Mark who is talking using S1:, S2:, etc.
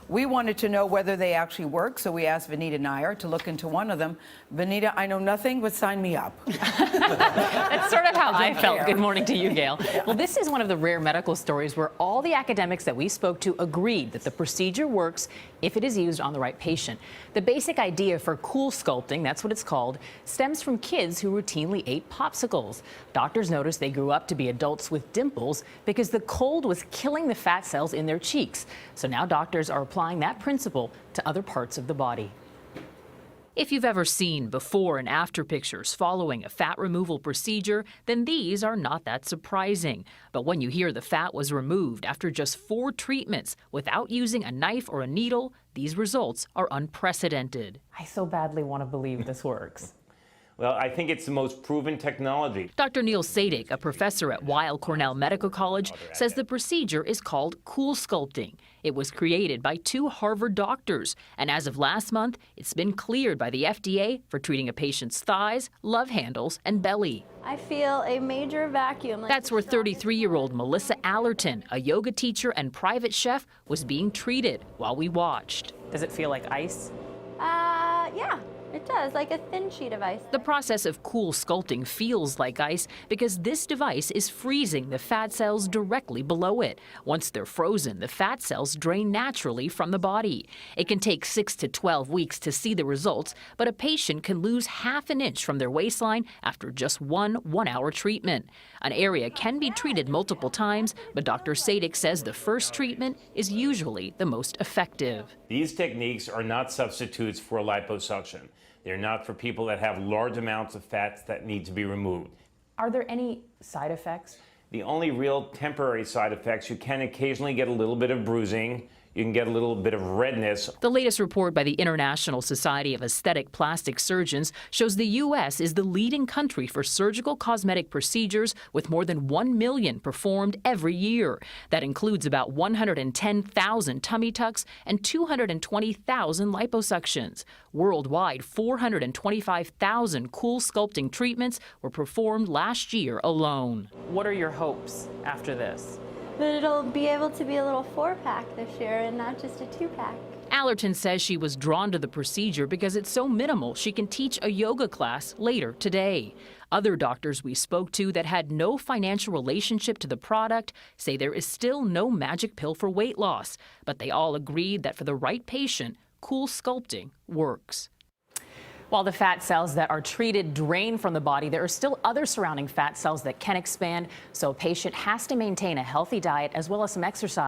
S1: We wanted to know whether they actually work, so we asked Vanity Nair to look into one of them. Vanita, I know nothing, but sign me up.
S2: That's sort of how I felt. Good morning to you, Gail. Yeah. Well, this is one of the rare medical stories where all the academics that we spoke to agreed that the procedure works if it is used on the right patient. The basic idea for cool sculpting, that's what it's called, stems from kids who routinely ate popsicles. Doctors noticed they grew up to be adults with dimples because the cold was killing the fat cells in their cheeks. So now doctors are applying that principle to other parts of the body. If you've ever seen before and after pictures following a fat removal procedure, then these are not that surprising. But when you hear the fat was removed after just 4 treatments without using a knife or a needle, these results are unprecedented. I so badly want to believe this works.
S3: Well, I think it's the most proven technology.
S2: Dr. Neil Sadik, a professor at Weill Cornell Medical College, says the procedure is called cool sculpting. It was created by 2 Harvard doctors, and as of last month, it's been cleared by the FDA for treating a patient's thighs, love handles, and belly.
S4: I feel a major vacuum.
S2: That's where 33-year-old Melissa Allerton, a yoga teacher and private chef, was being treated while we watched. Does it feel like ice?
S4: Yeah. It does, like a thin sheet of ice.
S2: The process of cool sculpting feels like ice because this device is freezing the fat cells directly below it. Once they're frozen, the fat cells drain naturally from the body. It can take 6 to 12 weeks to see the results, but a patient can lose half an inch from their waistline after just one 1-hour treatment. An area can be treated multiple times, but Dr. Sadik says the first treatment is usually the most effective.
S3: These techniques are not substitutes for liposuction. They're not for people that have large amounts of fats that need to be removed.
S2: Are there any side effects?
S3: The only real temporary side effects, you can occasionally get a little bit of bruising. You can get a little bit of redness.
S2: The latest report by the International Society of Aesthetic Plastic Surgeons shows the U.S. is the leading country for surgical cosmetic procedures with more than 1 million performed every year. That includes about 110,000 tummy tucks and 220,000 liposuctions. Worldwide, 425,000 cool sculpting treatments were performed last year alone. What are your hopes after this?
S4: But it'll be able to be a little 4-pack this year and not just a 2-pack.
S2: Allerton says she was drawn to the procedure because it's so minimal she can teach a yoga class later today. Other doctors we spoke to that had no financial relationship to the product say there is still no magic pill for weight loss, but they all agreed that for the right patient, cool sculpting works. While the fat cells that are treated drain from the body, there are still other surrounding fat cells that can expand, so a patient has to maintain a healthy diet as well as some exercise.